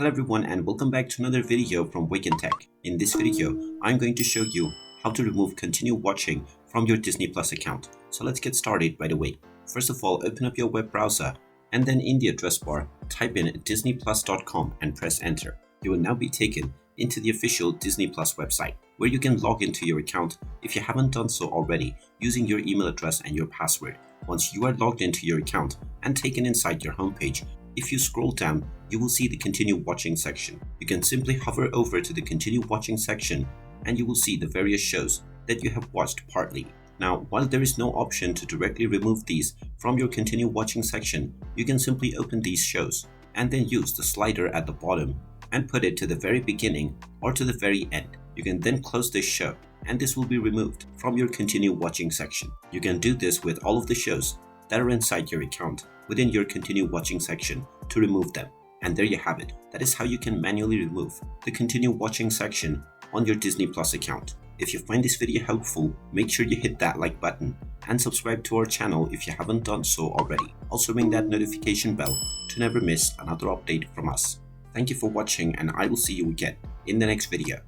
Hello everyone and welcome back to another video from Wake&Tech. In this video, I'm going to show you how to remove continue watching from your Disney Plus account. So let's get started right away. First of all, open up your web browser and then in the address bar, type in disneyplus.com and press enter. You will now be taken into the official Disney Plus website where you can log into your account if you haven't done so already using your email address and your password. Once you are logged into your account and taken inside your homepage, if you scroll down, you will see the continue watching section. You can simply hover over to the continue watching section and you will see the various shows that you have watched partly. Now, while there is no option to directly remove these from your continue watching section, you can simply open these shows and then use the slider at the bottom and put it to the very beginning or to the very end. You can then close this show and this will be removed from your continue watching section. You can do this with all of the shows that are inside your account within your continue watching section to remove them. And there you have it. That is how you can manually remove the continue watching section on your Disney Plus account. If you find this video helpful, make sure you hit that like button and subscribe to our channel if you haven't done so already. Also ring that notification bell to never miss another update from us. Thank you for watching and I will see you again in the next video.